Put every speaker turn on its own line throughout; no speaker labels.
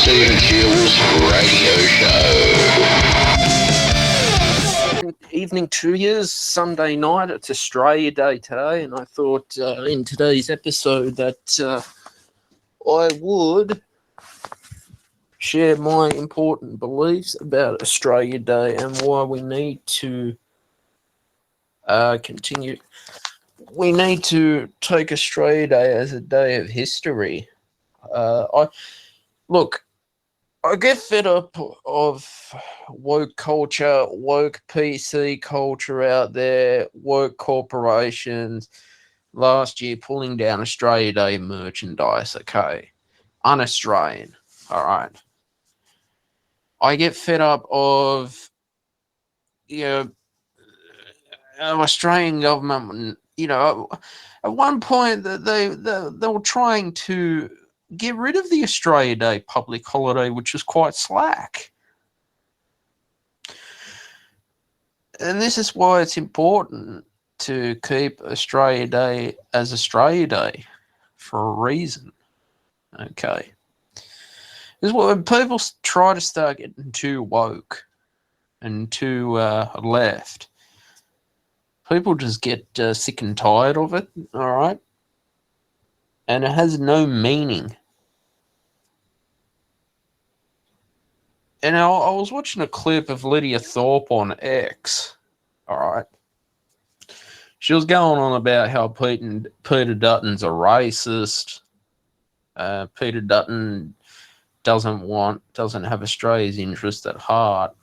Stephen Shields Radio Show.
Evening to you, Sunday night. It's Australia Day today, and I thought in today's episode that I would share my important beliefs about Australia Day and why we need to continue. We need to take Australia Day as a day of history. I get fed up of woke culture, woke PC culture out there, woke corporations last year pulling down Australia Day merchandise, okay? Un-Australian, all right? I get fed up of, Australian government, at one point that they were trying to get rid of the Australia Day public holiday, which is quite slack. And this is why it's important to keep Australia Day as Australia Day for a reason. Okay. This is when people try to start getting too woke and too left, people just get sick and tired of it, all right? And it has no meaning. And I was watching a clip of Lydia Thorpe on X, all right? She was going on about how Peter Dutton's a racist. Peter Dutton doesn't have Australia's interest at heart.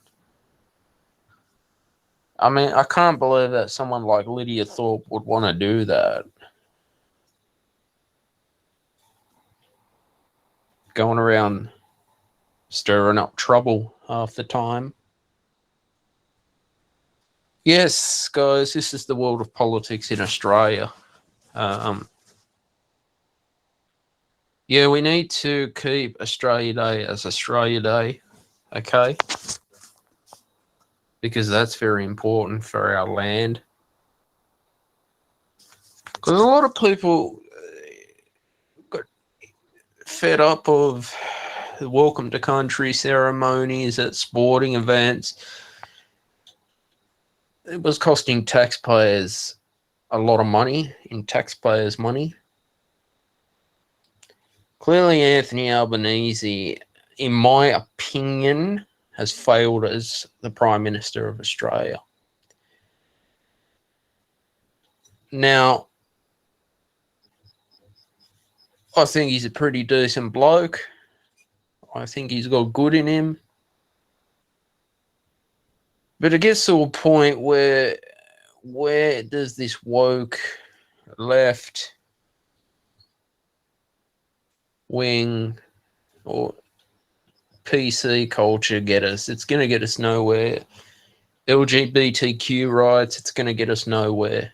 I mean, I can't believe that someone like Lydia Thorpe would want to do that. Going around stirring up trouble half the time. Yes, guys, this is the world of politics in Australia. We need to keep Australia Day as Australia Day, okay? Because that's very important for our land. Because a lot of people got fed up of the welcome to country ceremonies at sporting events. It was costing taxpayers a lot of money, in taxpayers' money. Clearly, Anthony Albanese, in my opinion, has failed as the Prime Minister of Australia. Now, I think he's a pretty decent bloke. I think he's got good in him. But it gets to a point where does this woke left wing or PC culture get us? It's going to get us nowhere. LGBTQ rights, it's going to get us nowhere.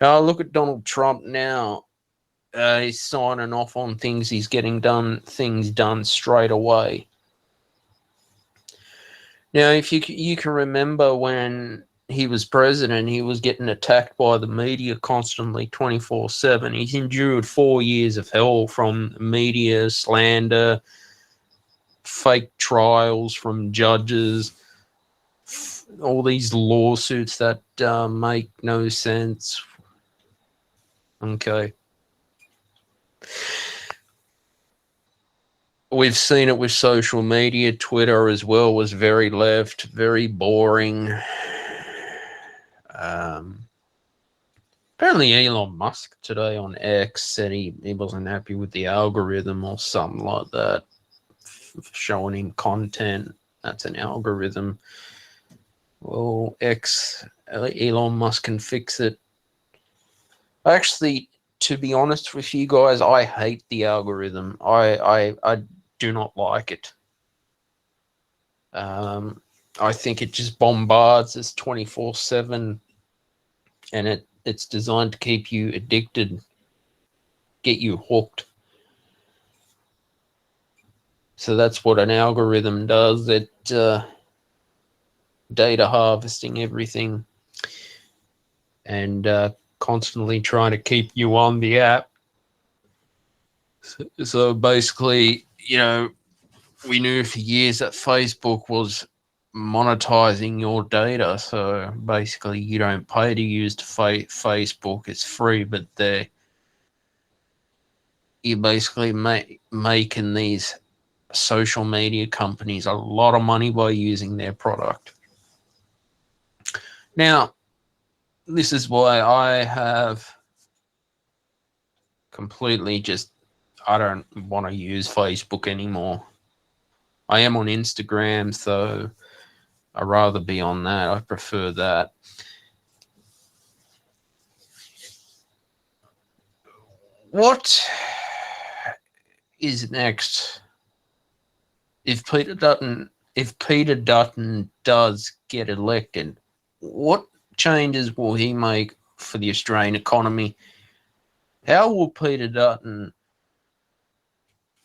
Now, look at Donald Trump now. He's signing off on things. He's getting things done straight away. Now, if you can remember when he was president, he was getting attacked by the media constantly 24/7. He's endured 4 years of hell from media, slander, fake trials from judges, all these lawsuits that make no sense. Okay. We've seen it with social media. Twitter as well was very left, very boring. Apparently Elon Musk today on X said he wasn't happy with the algorithm or something like that, showing him content. That's an algorithm. Well, Elon Musk can fix it. Actually, to be honest with you guys, I hate the algorithm. I do not like it. I think it just bombards us 24/7, and it's designed to keep you addicted, get you hooked. So that's what an algorithm does. It data harvesting everything and constantly trying to keep you on the app. So basically, we knew for years that Facebook was monetizing your data. So basically, you don't pay to use Facebook; it's free. But you're basically making these social media companies a lot of money by using their product. Now, this is why I have completely I don't want to use Facebook anymore. I am on Instagram, so I'd rather be on that. I prefer that. What is next? If Peter Dutton does get elected, what changes will he make for the Australian economy? How will Peter Dutton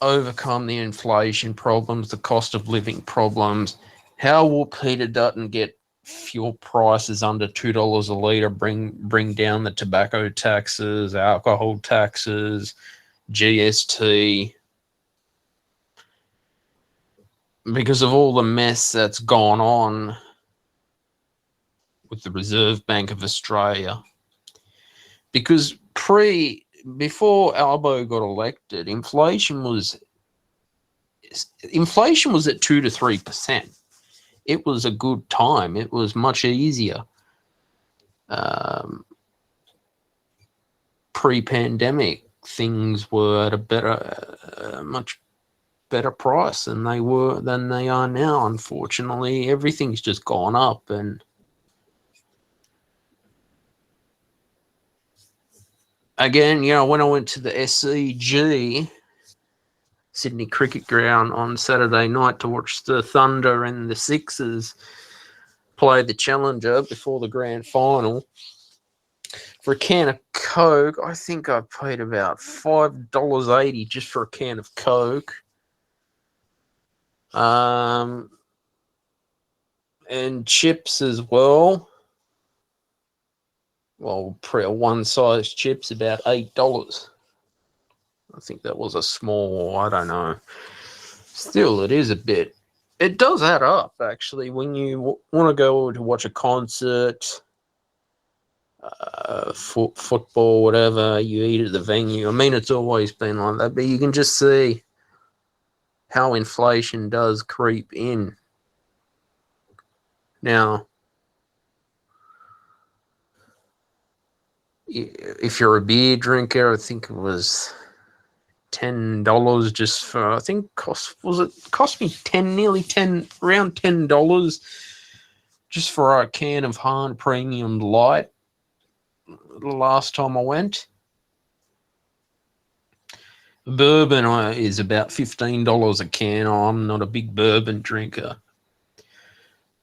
overcome the inflation problems, the cost of living problems? How will Peter Dutton get fuel prices under $2 a litre, bring down the tobacco taxes, alcohol taxes, GST? Because of all the mess that's gone on with the Reserve Bank of Australia. Because before Albo got elected, inflation was at 2 to 3%. It was a good time. It was much easier. Pre-pandemic, things were at a much better price than they are now. Unfortunately, everything's just gone up, and again, when I went to the SCG, Sydney Cricket Ground, on Saturday night to watch the Thunder and the Sixers play the Challenger before the grand final, for a can of Coke, I think I paid about $5.80 just for a can of Coke. And chips as well. Well, one size chips about $8. I think that was a small, I don't know. Still, it is a bit. It does add up, actually, when you want to go to watch a concert, football, whatever, you eat at the venue. I mean, it's always been like that, but you can just see how inflation does creep in. Now, if you're a beer drinker, I think it was $10 just for, I think cost me around $10 just for a can of Hahn Premium Light the last time I went. Bourbon is about $15 a can. I'm not a big bourbon drinker.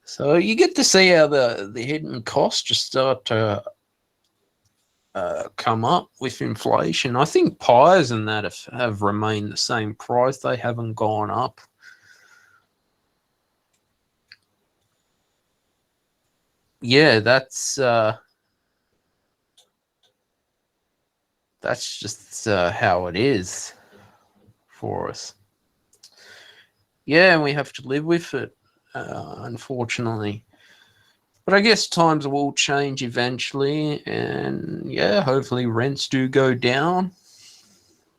So you get to see how the hidden costs just start to come up with inflation. I think pies and that have remained the same price. They haven't gone up. Yeah, that's just how it is for us. Yeah, and we have to live with it, unfortunately. But I guess times will change eventually, and yeah, hopefully rents do go down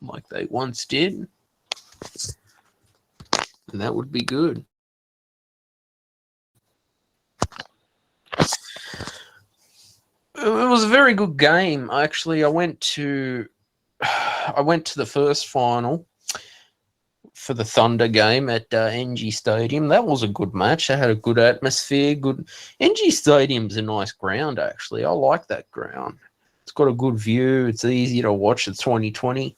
like they once did. And that would be good. It was a very good game. Actually, I went to the first final for the Thunder game at NG Stadium. That was a good match. They had a good atmosphere. Good. NG Stadium's a nice ground, actually. I like that ground. It's got a good view. It's easy to watch at 2020.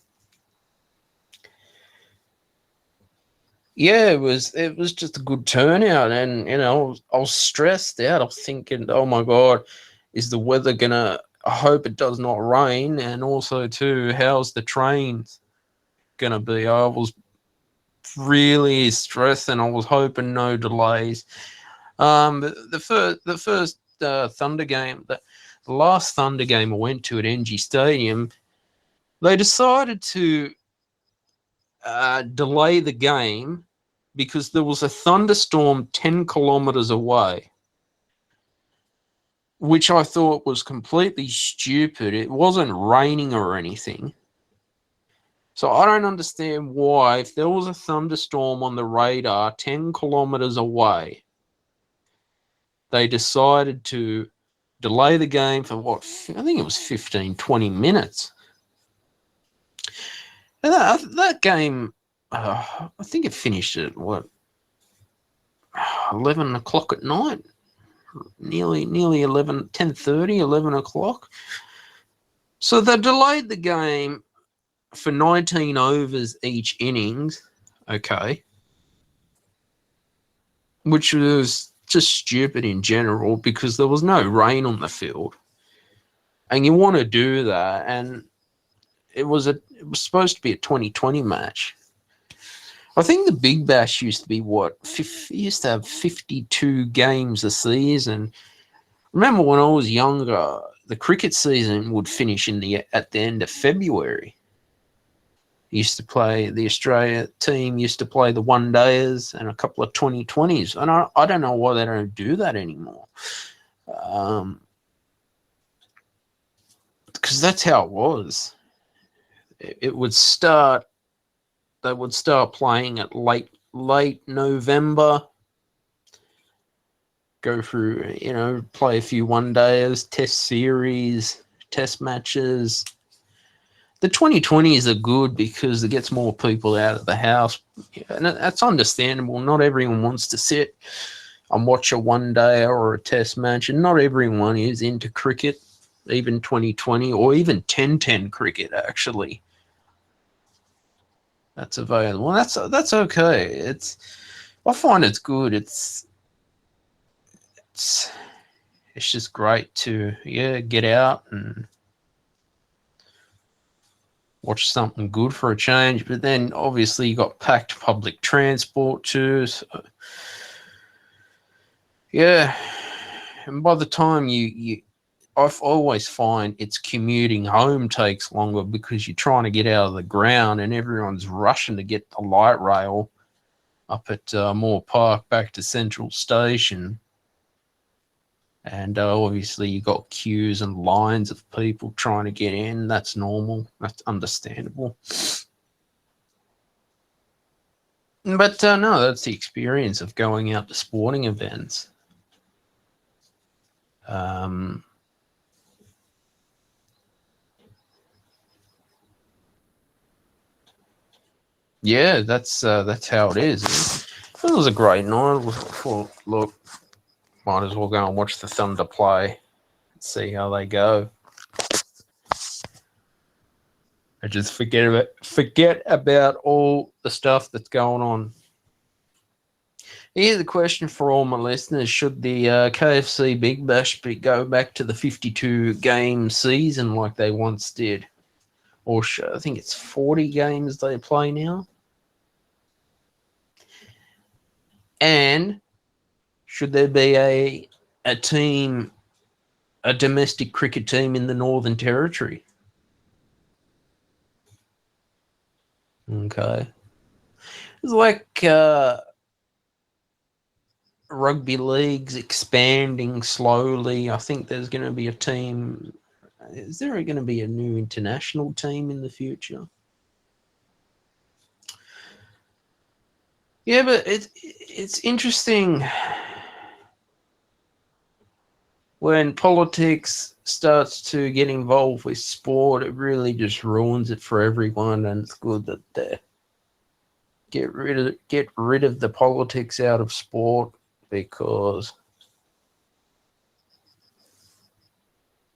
Yeah, it was just a good turnout, and I was stressed out. I was thinking, oh my God, is the weather gonna? I hope it does not rain, and also too, how's the trains gonna be? I was really stressed, and I was hoping no delays. The first Thunder game, the last Thunder game I went to at NG Stadium, they decided to delay the game because there was a thunderstorm 10 kilometers away, which I thought was completely stupid. It wasn't raining or anything. So I don't understand why, if there was a thunderstorm on the radar 10 kilometers away, they decided to delay the game for I think it was 15, 20 minutes. And that game, I think it finished at 11 o'clock at night, nearly 11, 10:30, 11 o'clock. So they delayed the game for 19 overs each innings, okay, which was just stupid in general because there was no rain on the field. And you want to do that, and it was supposed to be a 2020 match. I think the Big Bash used to be used to have 52 games a season. Remember when I was younger, the cricket season would finish at the end of February. The Australia team used to play the one-dayers and a couple of 2020s. And I don't know why they don't do that anymore. Because that's how it was. It would start, they would start playing at late November, go through, play a few one-dayers, test series, test matches. The 2020s are good because it gets more people out of the house. And that's understandable. Not everyone wants to sit and watch a one-day or a test match, and not everyone is into cricket, even 2020 or even 10-10 cricket, actually. That's available. That's okay. I find it's good. It's just great to get out and watch something good for a change. But then obviously you got packed public transport too. So, yeah. And by the time I always find it's commuting home takes longer because you're trying to get out of the ground and everyone's rushing to get the light rail up at Moore Park back to Central Station. And obviously you got queues and lines of people trying to get in. That's normal. That's understandable. But no, that's the experience of going out to sporting events. Yeah, that's how it is. It was a great night. Look, might as well go and watch the Thunder play and see how they go. I just forget about all the stuff that's going on. Here's the question for all my listeners: should the KFC Big Bash go back to the 52-game season like they once did, or I think it's 40 games they play now? And should there be a domestic cricket team in the Northern Territory? Okay. It's like rugby league's expanding slowly. I think there's going to be a team. Is there going to be a new international team in the future? Yeah, but it's interesting when politics starts to get involved with sport. It really just ruins it for everyone, and it's good that they get rid of the politics out of sport, because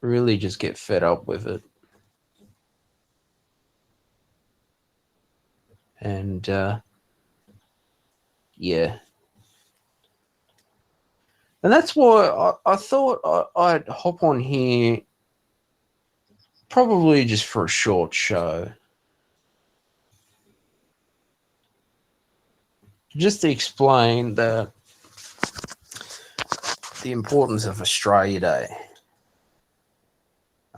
really just get fed up with it. And yeah. And that's why I thought I'd hop on here probably just for a short show. Just to explain the importance of Australia Day.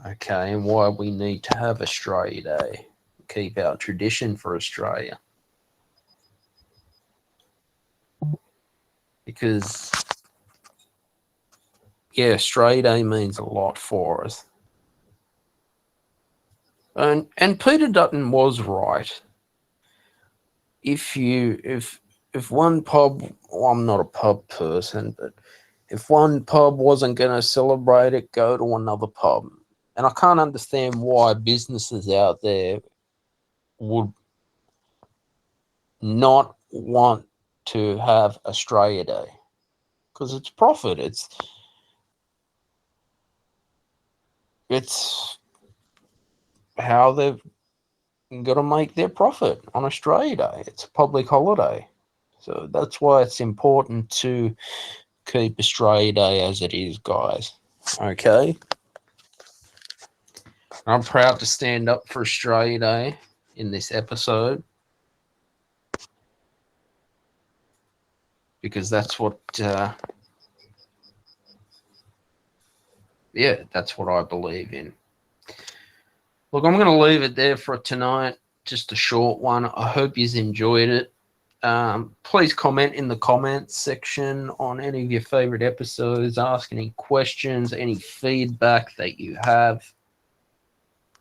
Okay, and why we need to have Australia Day. Keep our tradition for Australia. because, yeah, Stray Day means a lot for us. And Peter Dutton was right. If one pub, well, I'm not a pub person, but if one pub wasn't going to celebrate it, go to another pub. And I can't understand why businesses out there would not want to have Australia Day, because it's profit. It's how they've got to make their profit on Australia Day. It's a public holiday. So that's why it's important to keep Australia Day as it is, guys. Okay? I'm proud to stand up for Australia Day in this episode, because that's what, that's what I believe in. Look, I'm going to leave it there for tonight. Just a short one. I hope you've enjoyed it. Please comment in the comments section on any of your favorite episodes. Ask any questions, any feedback that you have.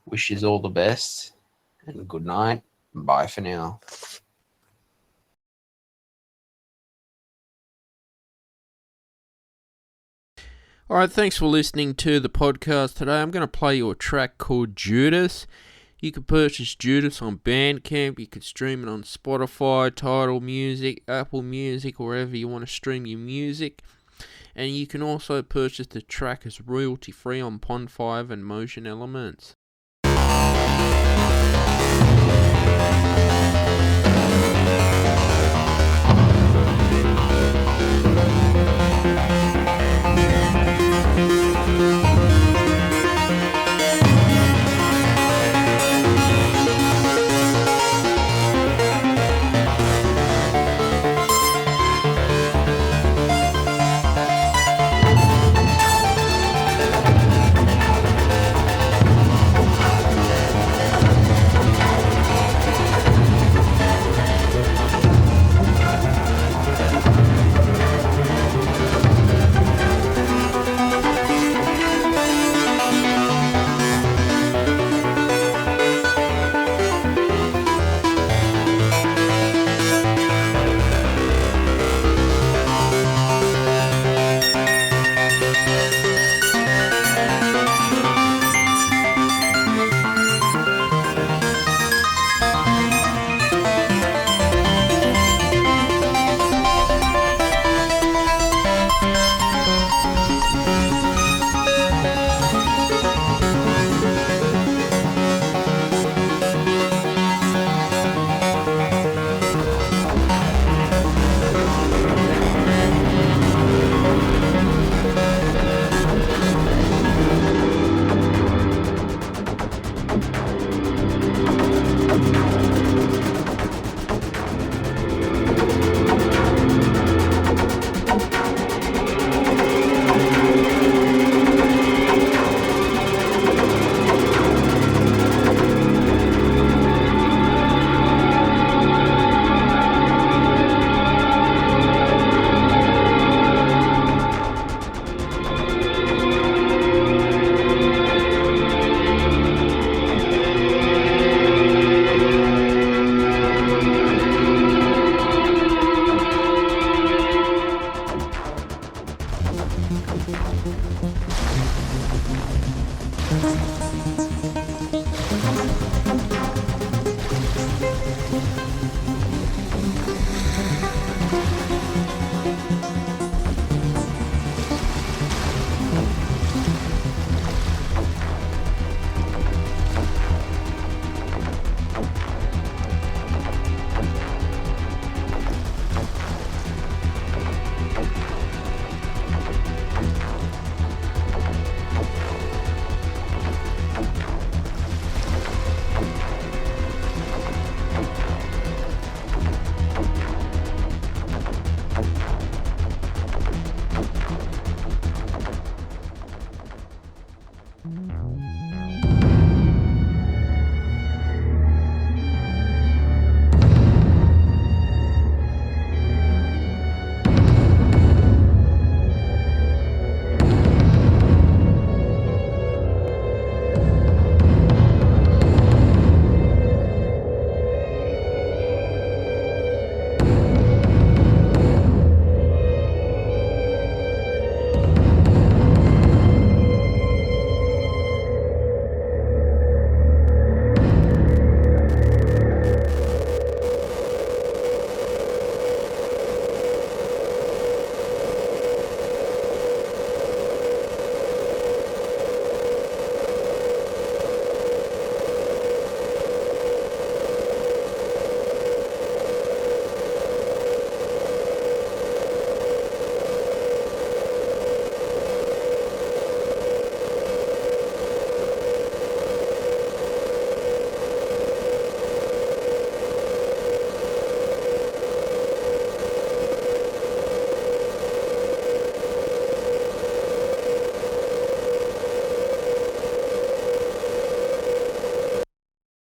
Wish you all the best, and good night. Bye for now.
All right, thanks for listening to the podcast today. I'm going to play you a track called Judas. You can purchase Judas on Bandcamp. You can stream it on Spotify, Tidal Music, Apple Music, wherever you want to stream your music. And you can also purchase the track as royalty-free on Pond5 and Motion Elements.